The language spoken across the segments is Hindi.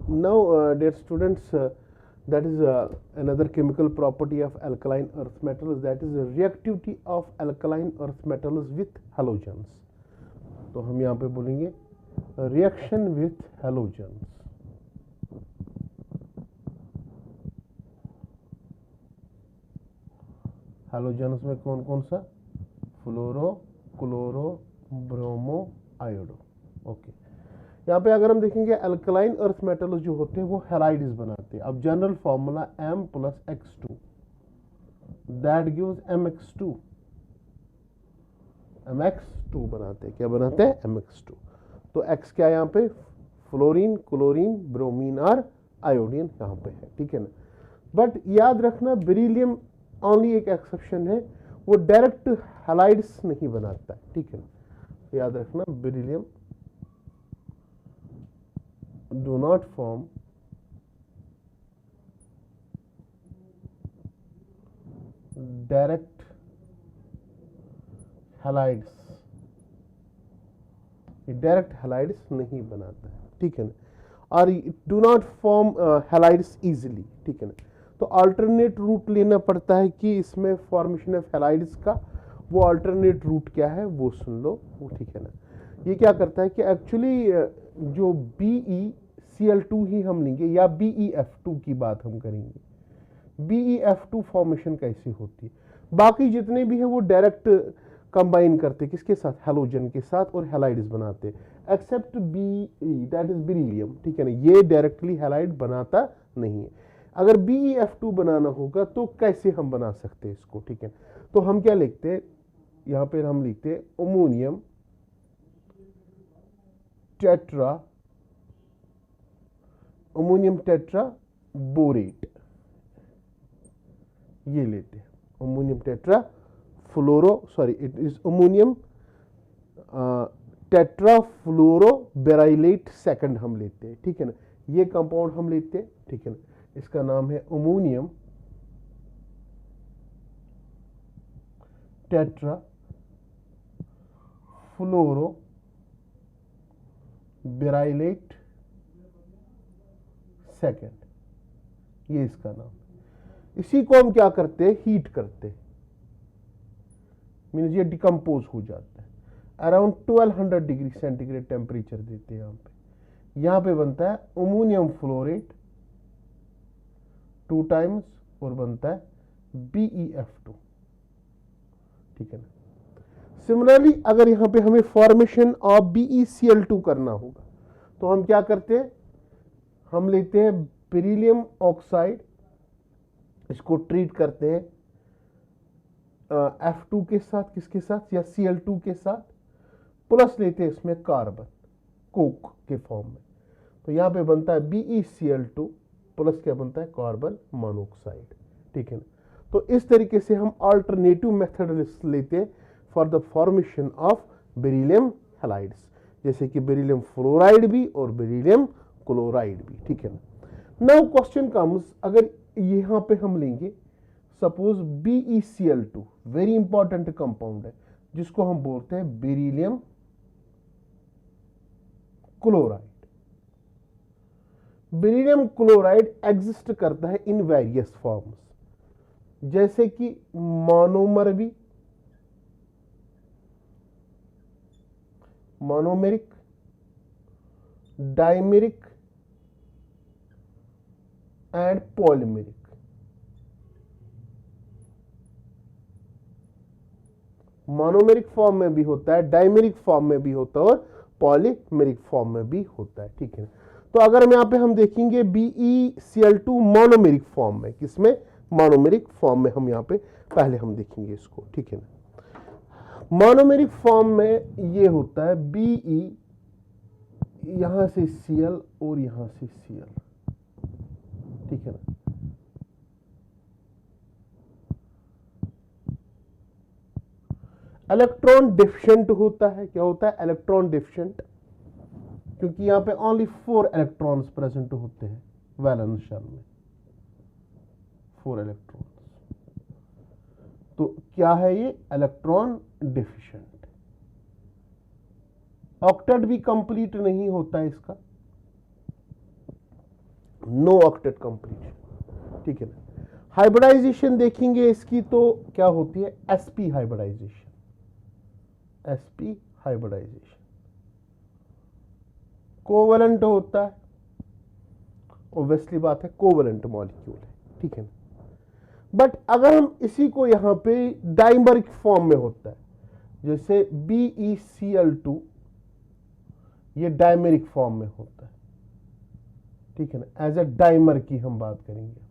Now, dear students, that is another chemical property of alkaline earth metals, that is reactivity of alkaline earth metals with halogens. तो हम यहाँ पे बोलेंगे reaction with halogens. हैलोजेंस में कौन कौन सा? फ्लोरो, क्लोरो, ब्रोमो, आयोडो. ओके, यहाँ पे अगर हम देखेंगे अल्कलाइन अर्थ मेटल्स जो होते हैं वो हैलाइड्स बनाते हैं. अब general formula M plus X2 that gives MX2. MX2 बनाते हैं. क्या बनाते हैं? MX2. तो X क्या है यहाँ पे? फ्लोरीन, क्लोरीन, ब्रोमीन और आयोडीन यहाँ पे है. ठीक है ना. बट याद रखना बेरिलियम ओनली एक एक्सेप्शन है, वो डायरेक्ट हैलाइड्स नहीं बनाता है. ठीक है ना. याद रखना beryllium do not form direct halides. ये डायरेक्ट हैलाइड्स नहीं बनाता है. ठीक है ना. और do not form halides easily. ठीक है ना. तो अल्टरनेट रूट लेना पड़ता है कि इसमें फॉर्मेशन ऑफ हैलाइड्स का. वो अल्टरनेट रूट क्या है वो सुन लो. वो ठीक है ना. ये क्या करता है कि एक्चुअली जो BeCl2 ही हम लेंगे या BeF2 की बात हम करेंगे. BeF2 फॉर्मेशन कैसी होती है? बाकी जितने भी है वो डायरेक्ट कंबाइन करते हैं किसके साथ? हैलोजन के साथ और हैलाइड्स बनाते हैं, except Be that is beryllium. ठीक है ना. ये डायरेक्टली हैलाइड बनाता नहीं है. अगर BeF2 बनाना होगा तो कैसे हम बना सकते हैं इसको? ठीक है. तो हम क्या लिखते हैं यहाँ पे? हम लिखते हैं ammonium tetra, ammonium tetra borate. ये लेते हैं ammonium tetra fluoro, sorry it is ammonium tetra fluoro beryllate second हम लेते हैं. ठीक है ना. ये कंपाउंड हम लेते हैं. ठीक है ना. इसका नाम है अमोनियम टेट्रा फ्लोरो बेराइलेट सेकेंड. ये इसका नाम. इसी को हम क्या करते हैं? हीट करते हैं. मीन्स ये डिकम्पोज हो जाता है. अराउंड 1200 डिग्री सेंटीग्रेड टेम्परेचर देते हैं यहाँ पे. यहाँ पे बनता है अमोनियम फ्लोरेट 2 टाइम्स और बनता है BeF2. ठीक है ना. सिमिलरली अगर यहाँ पे हमें फॉर्मेशन ऑफ BeCl2 करना होगा तो हम क्या करते हैं? हम लेते हैं बेरिलियम ऑक्साइड, इसको ट्रीट करते हैं F2 के साथ, किसके साथ? या Cl2 के साथ, प्लस लेते हैं इसमें कार्बन कोक के फॉर्म में. तो यहाँ पे बनता है BeCl2 प्लस क्या बनता है? Carbon monoxide. ठीक है ना. तो इस तरीके से हम अल्टरनेटिव मेथड लेते हैं for the formation of beryllium halides, जैसे कि बेरिलियम फ्लोराइड भी और बेरिलियम क्लोराइड भी. ठीक है ना. नाउ क्वेश्चन कम्स, अगर यहाँ पे हम लेंगे suppose BeCl2, very important compound है जिसको हम बोलते हैं beryllium chloride. Beryllium chloride exist करता है इन वेरियस फॉर्म्स, जैसे कि मोनोमर भी, monomeric, dimeric and polymeric. Monomeric form में भी होता है, डाइमेरिक फॉर्म में भी होता है और पॉलीमेरिक फॉर्म में भी होता है. ठीक है. तो अगर हम यहाँ पे हम देखेंगे BeCl2 मोनोमेरिक फॉर्म में, किसमें? मोनोमेरिक फॉर्म में हम यहाँ पे पहले हम देखेंगे इसको. ठीक है ना. मोनोमेरिक फॉर्म में ये होता है Be, यहां से Cl और यहां से Cl. ठीक है ना. इलेक्ट्रॉन डिफिशिएंट होता है. क्या होता है? इलेक्ट्रॉन डिफिशिएंट, क्योंकि यहां पे ओनली 4 इलेक्ट्रॉन्स प्रेजेंट होते हैं वैलेंस शेल में. 4 इलेक्ट्रॉन्स. तो क्या है ये? Electron deficient. ऑक्टेट भी कंप्लीट नहीं होता है इसका. नो ऑक्टेट कंप्लीशन, ठीक है ना। हाइब्रिडाइजेशन देखेंगे इसकी तो क्या होती है, sp hybridization, sp hybridization covalent होता है, ऑब्वियसली बात है कोवलेंट मॉलिक्यूल है, ठीक है ना। बट अगर हम इसी को यहां पे डाइमरिक फॉर्म में होता है, जैसे BeCl2, ये डाइमरिक फॉर्म में होता है, ठीक है ना। एज ए डाइमर की हम बात करेंगे,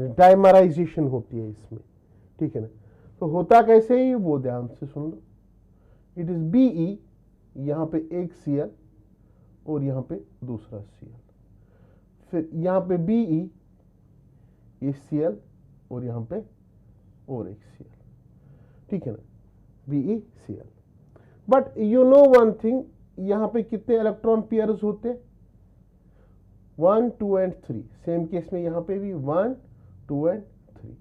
डाइमराइजेशन होती है इसमें, ठीक है ना। तो होता कैसे ही वो ध्यान से सुन लो। इट इज Be, यहां पे एक Cl और यहां पे दूसरा Cl, फिर यहां पे Be, ये Cl और यहां पे और एक Cl, ठीक है ना, BeCl। But you know one thing, यहां पे कितने इलेक्ट्रॉन पेयर्स होते हैं, 1 2 एंड 3। सेम केस में यहां पे भी 1 2 एंड 3।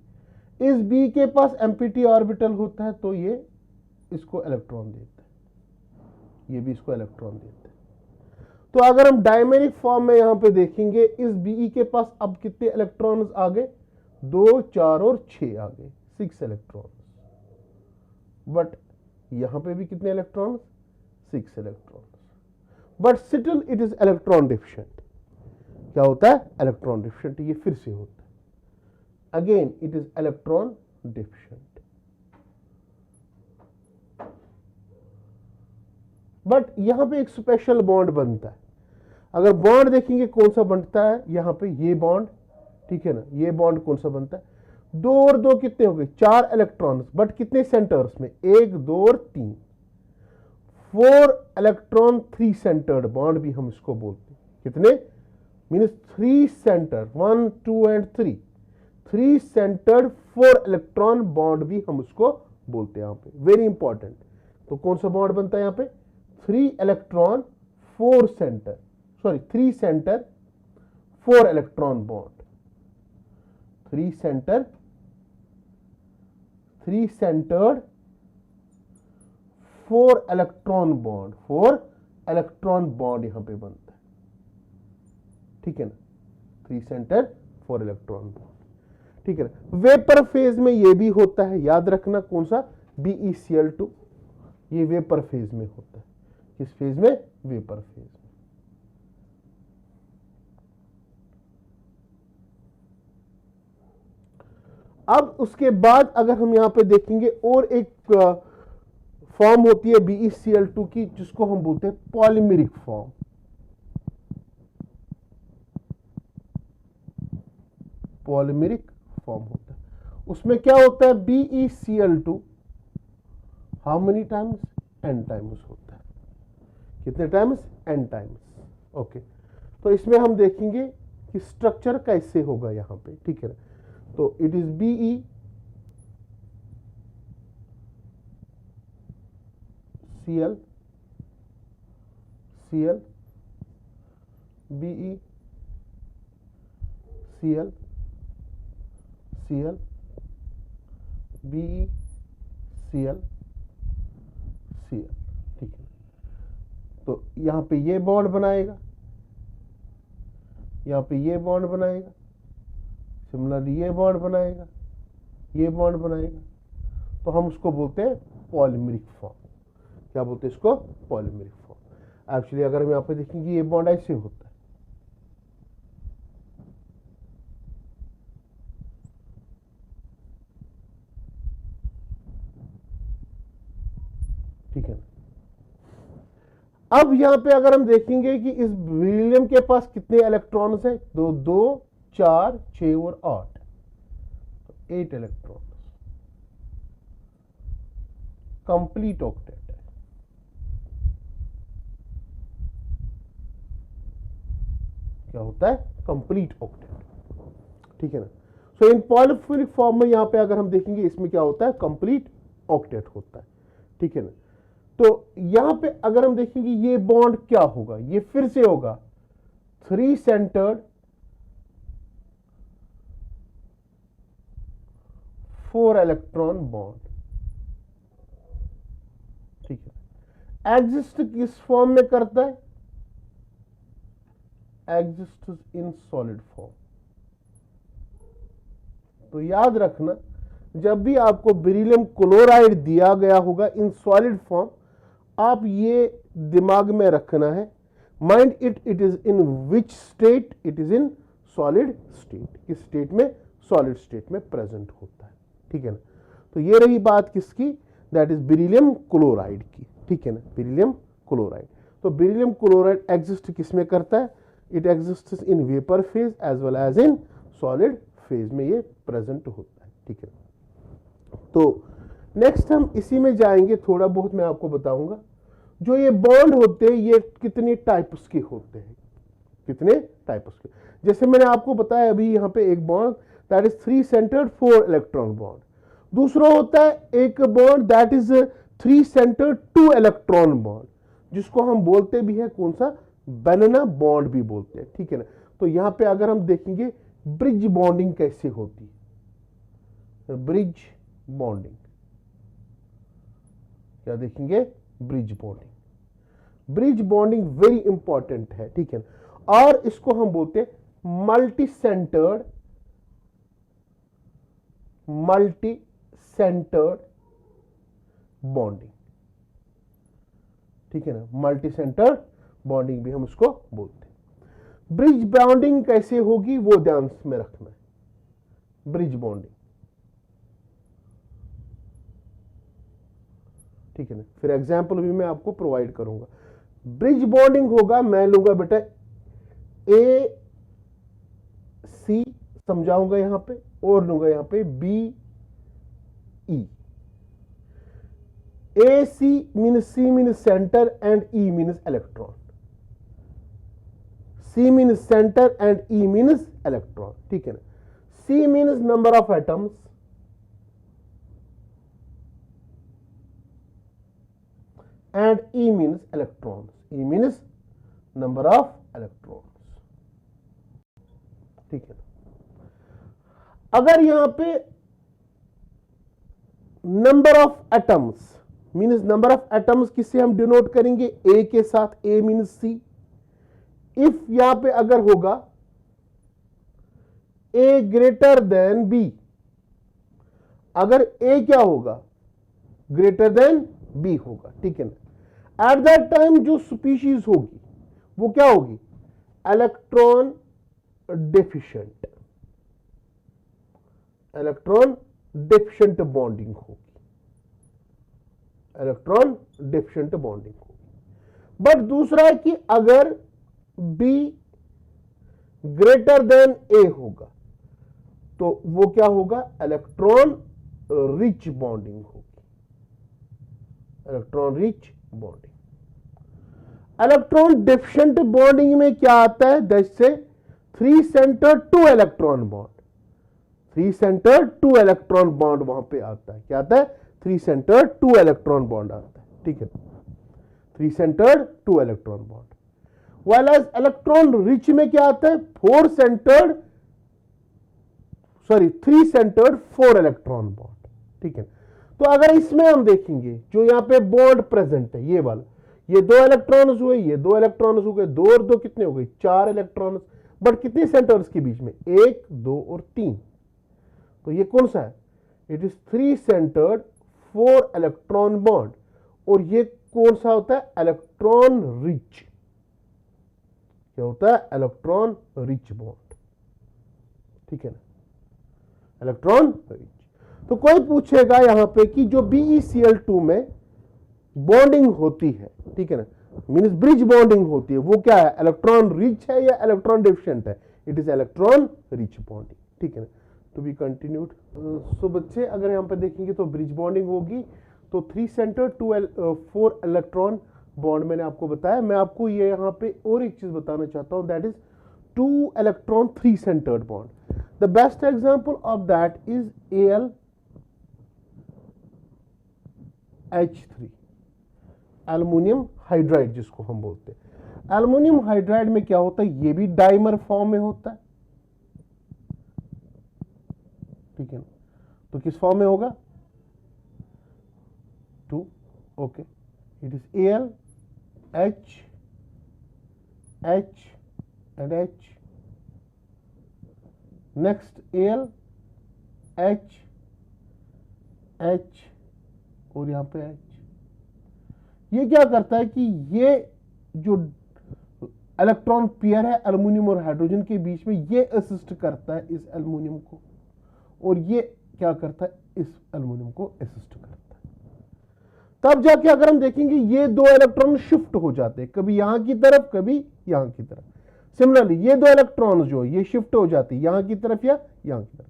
इस बी के पास एम्प्टी ऑर्बिटल होता है तो ये इसको इलेक्ट्रॉन देता है, ये भी इसको इलेक्ट्रॉन देता है। तो अगर हम डायमेरिक फॉर्म में यहां पे देखेंगे, इस बी के पास अब कितने इलेक्ट्रॉन्स आ गए, 2 4 और 6 आ गए, 6 इलेक्ट्रॉन्स। बट यहां पे भी कितने electrons, 6 electrons. But still it is electron deficient. क्या होता है, इलेक्ट्रॉन डिफिशिएंट, ये फिर से होता है, again it is electron deficient. But यहां पे एक स्पेशल बॉन्ड बनता है। अगर बॉन्ड देखेंगे कौन सा बनता है, यहां पे ये बॉन्ड, ठीक है ना, ये बॉन्ड कौन सा बनता है, 2 और 2 कितने हो गए, 4 इलेक्ट्रॉन्स, बट कितने सेंटर्स में, 1 2 और 3, 4 इलेक्ट्रॉन 3 सेंटर्ड बॉन्ड भी हम इसको बोलते हैं। कितने means 3 centre, 1 2 and 3, 3 centred 4 electron bond भी हम उसको बोलते हैं। यहां पे वेरी इंपॉर्टेंट, तो कौन सा बॉन्ड बनता है यहां पे, 3 electron 4 centre, sorry 3 centre 4 electron bond, 3 centre 3 centred 4 electron bond, 4 electron bond यहां पे बनता है, ठीक है ना, 3 सेंटर 4 इलेक्ट्रॉन बॉन्ड, ठीक है ना। वेपर फेज में ये भी होता है, याद रखना कौन सा, BeCl2, ये वेपर फेज में होता है। किस फेज में, वेपर फेज में। अब उसके बाद अगर हम यहां पे देखेंगे, और एक फॉर्म होती है BeCl2 की, जिसको हम बोलते हैं पॉलीमेरिक फॉर्म। पॉलीमेरिक फॉर्म होता है, उसमें क्या होता है, BeCl2 how many times, n times होता है। कितने टाइम्स, n टाइम्स, ओके। तो इसमें हम देखेंगे कि स्ट्रक्चर कैसे होगा यहां पे, ठीक है ना। तो it is BeCl, Cl, BeCl, Cl, BeCl, Cl, ठीक है। तो यहां पे ये बॉन्ड बनाएगा, यहां पे ये बॉन्ड बनाएगा, सिमिलरली ये बॉन्ड बनाएगा, ये बॉन्ड बनाएगा, तो हम उसको बोलते हैं पॉलीमेरिक फॉर्म। क्या बोलते हैं इसको, पॉलीमेरिक फॉर्म। एक्चुअली अगर हम यहां पे देखेंगे, ये बॉन्ड ऐसे होता है, ठीक है ना। अब यहां पे अगर हम देखेंगे कि इस बेरिलियम के पास कितने इलेक्ट्रॉन्स है, 2 2 4 6 और 8, तो 8 इलेक्ट्रॉन्स, कंप्लीट ऑक्टेट है, क्या होता है, कंप्लीट ऑक्टेट, ठीक है ना। सो इन पॉलीफोनिक फॉर्म में यहां पे अगर हम देखेंगे, इसमें क्या होता है, कंप्लीट ऑक्टेट होता है, ठीक है ना। तो यहां पे अगर हम देखेंगे, ये बॉन्ड क्या होगा, ये फिर से होगा 3 सेंटर्ड 4 इलेक्ट्रॉन बॉन्ड, ठीक है। एग्जिस्ट किस फॉर्म में करता है, exists in solid form। तो याद रखना, जब भी आपको बेरिलियम क्लोराइड दिया गया होगा इन सॉलिड फॉर्म, आप ये दिमाग में रखना है, mind it is in which state, it is in solid state, किस स्टेट में, सॉलिड स्टेट में प्रेजेंट होता है, ठीक है ना। तो ये रही बात किसकी, दैट इज बेरिलियम क्लोराइड की, ठीक है ना, बेरिलियम क्लोराइड। तो बेरिलियम क्लोराइड एग्जिस्ट किस में करता है, it exist in vapour phase as well as in solid phase में ये प्रेजेंट होता है, ठीक है। तो नेक्स्ट हम इसी में जाएंगे, थोड़ा बहुत मैं आपको बताऊंगा जो ये बॉन्ड होते हैं ये कितने टाइप्स के होते हैं, कितने टाइप्स के। जैसे मैंने आपको बताया अभी यहाँ पे एक bond that is 3 centred 4 electron bond, दूसरा होता है एक bond that is 3 centred 2 electron bond, जिसको हम बोलते भी है कौन सा, बनाना बॉन्ड भी बोलते हैं, ठीक है ना। तो यहां पे अगर हम देखेंगे ब्रिज बॉन्डिंग कैसे होती है, ब्रिज बॉन्डिंग, क्या देखेंगे, bridge bonding. Bridge bonding very important है, ठीक है, और इसको हम बोलते हैं मल्टी सेंटर्ड बॉन्डिंग, ठीक है ना, मल्टी सेंटर्ड बॉन्डिंग भी हम उसको बोलते हैं। ब्रिज बॉन्डिंग कैसे होगी वो ध्यान में रखना है, ब्रिज बॉन्डिंग, ठीक है ना। फिर एग्जांपल भी मैं आपको प्रोवाइड करूंगा। ब्रिज बॉन्डिंग होगा, मैं लूंगा बेटा ए सी, समझाऊंगा यहां पे, और लूंगा यहां पे B E. A C means, C means centre and E means electron, C means centre and E means electron, ठीक है ना। C means number of atoms and E means electrons, E means number of electrons, ठीक है। अगर यहां पे number of atoms means, number of atoms किससे हम डिनोट करेंगे, ए के साथ, ए मीन्स सी। इफ यहां पे अगर होगा ए ग्रेटर देन बी, अगर ए क्या होगा, ग्रेटर देन बी होगा, ठीक है ना। एट दैट टाइम जो स्पीशीज होगी वो क्या होगी, electron deficient, electron deficient bonding होगी, इलेक्ट्रॉन डेफिशिएंट बॉन्डिंग होगी। बट दूसरा है कि अगर बी ग्रेटर देन ए होगा तो वो क्या होगा, इलेक्ट्रॉन रिच बॉन्डिंग होगी, electron rich bonding. Electron deficient bonding में क्या आता है, जैसे 3 centre 2 electron bond, 3 centre 2 electron bond वहां पे आता है, क्या आता है, 3 सेंटर 2 इलेक्ट्रॉन बॉन्ड आता है, ठीक है, 3 centre 2 electron bond. While as electron rich में क्या आता है, 3 सेंटर्ड 4 इलेक्ट्रॉन बॉन्ड, ठीक है। तो अगर इसमें हम देखेंगे जो यहां पे बॉन्ड प्रेजेंट है, ये वाला, ये 2 इलेक्ट्रॉन्स हुए, ये 2 इलेक्ट्रॉन्स हो गए, 2 और 2 कितने हो गए, 4 इलेक्ट्रॉन्स, बट कितने सेंटर्स के बीच में, 1 2 और 3। तो ये कौन सा है, it is 3 centred 4 electron bond, और ये कौन सा होता है, इलेक्ट्रॉन रिच, क्या होता है, इलेक्ट्रॉन रिच बॉन्ड, ठीक है ना, इलेक्ट्रॉन रिच। तो कोई पूछेगा यहां पे कि जो BeCl2 में बॉन्डिंग होती है, ठीक है ना, मींस ब्रिज बॉन्डिंग होती है, वो क्या है, इलेक्ट्रॉन रिच है या इलेक्ट्रॉन डेफिशिएंट है, it is electron rich bonding, ठीक है ना। To be continued. सो बच्चे अगर यहां पे देखेंगे तो ब्रिज बॉन्डिंग होगी, तो 3 सेंटर 4 इलेक्ट्रॉन बॉन्ड मैंने आपको बताया। मैं आपको ये यहां पे और एक चीज बताना चाहता हूं, that is 2 electron 3 centred bond. The best example of that is AlH3, aluminium hydride जिसको हम बोलते हैं। एल्युमिनियम हाइड्राइड में क्या होता है, ये भी डाइमर फॉर्म में होता है, ठीक है ना। तो किस फॉर्म में होगा, 2, okay, it is AlH and H, next Al, H, H और यहां पे H। ये क्या करता है कि ये जो इलेक्ट्रॉन पेयर है एल्युमिनियम और हाइड्रोजन के बीच में, ये असिस्ट करता है इस एल्युमिनियम को, और ये क्या करता है, इस एल्युमिनियम को असिस्ट करता है। तब जाके अगर हम देखेंगे ये दो इलेक्ट्रॉन शिफ्ट हो जाते हैं, कभी यहां की तरफ कभी यहां की तरफ। सिमिलरली ये दो इलेक्ट्रॉन जो ये शिफ्ट हो जाती है यहां की तरफ या यहां की तरफ,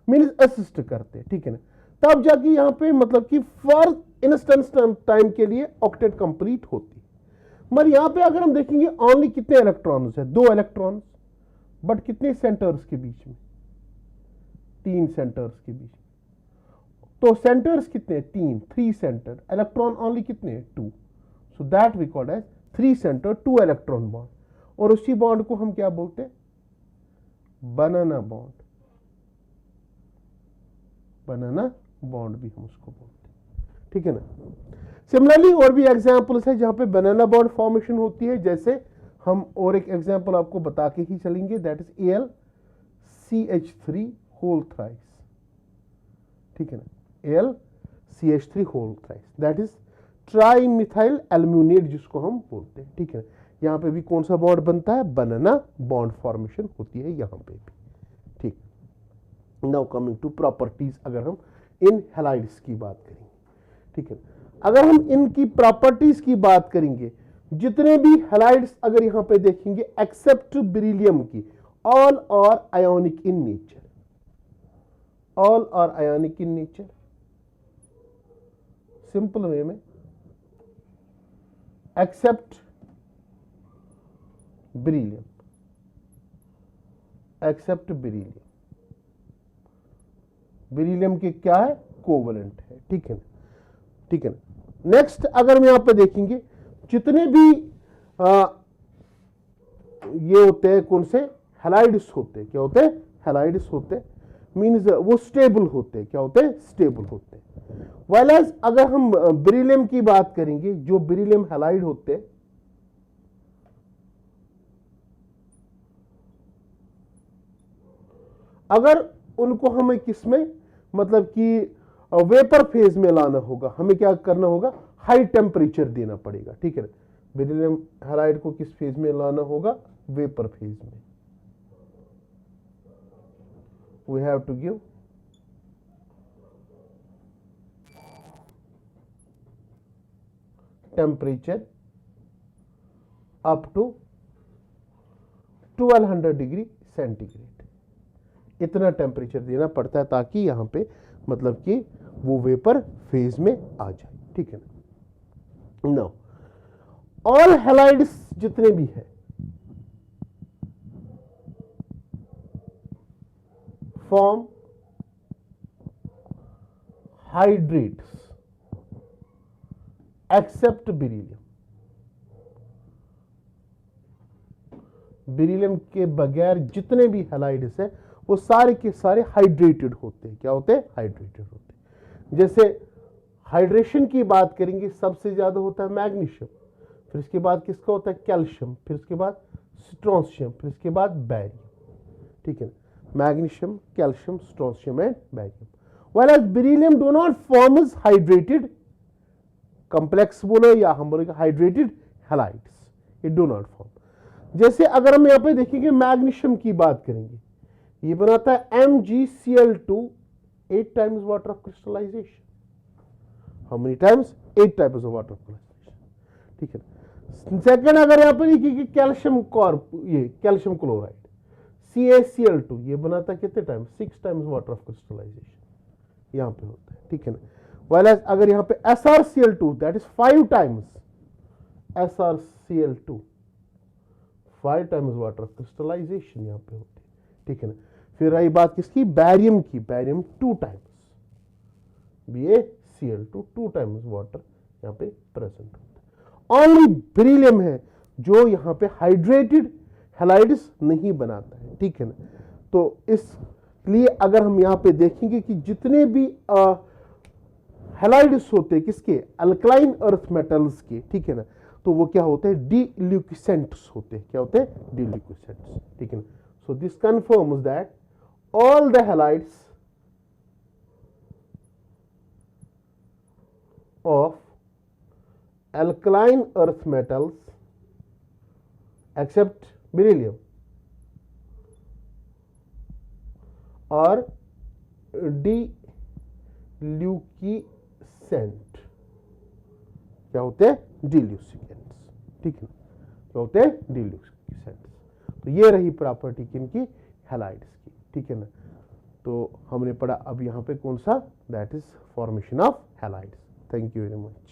मींस असिस्ट करते हैं, ठीक है ना। तब जाके यहां पे मतलब कि फॉर इंस्टेंस टाइम के लिए ऑक्टेट कंप्लीट होती है। मगर यहां पे अगर हम देखेंगे ओनली कितने इलेक्ट्रॉन्स है, 2 इलेक्ट्रॉन्स, बट कितने सेंटर्स के बीच में, 3 सेंटर्स के बीच में। तो सेंटर्स कितने, 3 सेंटर, इलेक्ट्रॉन ओनली कितने, 2, so that we called as 3 centre 2 electron bond. और उसी बॉन्ड को हम क्या बोलते हैं, बनाना बॉन्ड, बनाना बॉन्ड भी हम उसको बोलते हैं, ठीक है ना। सिमिलरली और भी एग्जांपल्स है जहां पे बनाना बॉन्ड फॉर्मेशन होती है, जैसे हम और एक एग्जांपल आपको बता के ही चलेंगे, that is AlCH3 whole thrice, ठीक है ना, AlCH3 whole thrice, that is trimethyl aluminate जिसको हम बोलते हैं, ठीक है। यहां पे भी कौन सा बॉन्ड बनता है, बनाना बॉन्ड फॉर्मेशन होती है यहां पे भी, ठीक। नाउ कमिंग टू प्रॉपर्टीज, अगर हम इन हैलाइड्स की बात करेंगे, ठीक है। अगर हम इनकी प्रॉपर्टीज की बात करेंगे, जितने भी हैलाइड्स अगर यहां पे देखेंगे एक्सेप्ट बेरिलियम की, all are ionic in nature, all are ionic in nature. Simple way में except beryllium, except beryllium, beryllium के क्या है, कोवलेंट है, ठीक है ना, ठीक है ना। नेक्स्ट अगर हम यहां पे देखेंगे जितने भी ये होते हैं कौन से, हैलाइड्स होते हैं, क्या होते हैं, हैलाइड्स होते हैं, मींस वो स्टेबल होते हैं, क्या होते हैं, स्टेबल होते हैं। वाइल अगर हम बेरिलियम की बात करेंगे, जो बेरिलियम हैलाइड होते हैं, अगर उनको हमें किसमें मतलब कि वेपर फेज में लाना होगा, हमें क्या करना होगा, हाई टेम्परेचर देना पड़ेगा, ठीक है ना। बेरिलियम हैलाइड को किस फेज में लाना होगा, वेपर फेज में। We have to give temperature up to 1200 degree centigrade, इतना टेम्परेचर देना पड़ता है ताकि यहां पे मतलब कि वो वेपर फेज में आ जाए, ठीक है ना। नाउ ऑल हैलाइड्स जितने भी है form hydrates except beryllium, beryllium के बगैर जितने भी हैलाइड्स है वो सारे के सारे हाइड्रेटेड होते हैं, क्या होते हैं, हाइड्रेटेड होते हैं। जैसे हाइड्रेशन की बात करेंगे, सबसे ज्यादा होता है मैग्नीशियम, फिर इसके बाद किसका होता है, कैल्शियम, फिर इसके बाद स्ट्रोंशियम, फिर इसके बाद बैरियम, ठीक है, magnesium, calcium, strontium and barium. Whereas beryllium do not form as hydrated complex बोलो या हम बोलेंगे hydrated halides, it do not form. जैसे अगर हम यहां पे देखेंगे मैग्नीशियम की बात करेंगे, ये बनाता है MgCl2 8 times water of crystallization, how many times, 8 times of water of crystallization, ठीक है। सेकंड अगर यहां पर देखिए कैल्शियम ये कैल्शियम क्लोराइड CaCl2, ये बनाता है कितने times, 6 times water of crystallization यहां पे होता है, ठीक है ना। वाइल अगर यहां पे SrCl2 that is 5 times, SrCl2 5 times water of crystallization यहां पे होती है, ठीक है ना। फिर रही बात किसकी, बैरियम की, barium 2 times, BaCl2 2 times water यहां पे प्रेजेंट होता है। ओनली बेरिलियम है जो यहां पे हाइड्रेटेड हैलाइड्स नहीं बनाता है, ठीक है ना। तो इसलिए अगर हम यहां पे देखेंगे कि जितने भी हैलाइड्स होते हैं किसके, अल्कलाइन अर्थ मेटल्स के, ठीक है ना, तो वो क्या होते हैं, डिल्यूकिसेंट्स होते हैं। क्या होते हैं, डिल्यूकिसेंट्स, ठीक है। So this confirms that all the halides of alkaline earth metals except beryllium are डिल्यूकिसेंट। क्या होते हैं, डिल्यूसिकेंट्स, ठीक है। क्या होते हैं, डिल्यूसिकेंट्स। तो ये रही प्रॉपर्टी किनकी, हैलाइड्स की, ठीक है ना। तो हमने पढ़ा अब यहाँ पे कौन सा, that is formation of halides. Thank you very much.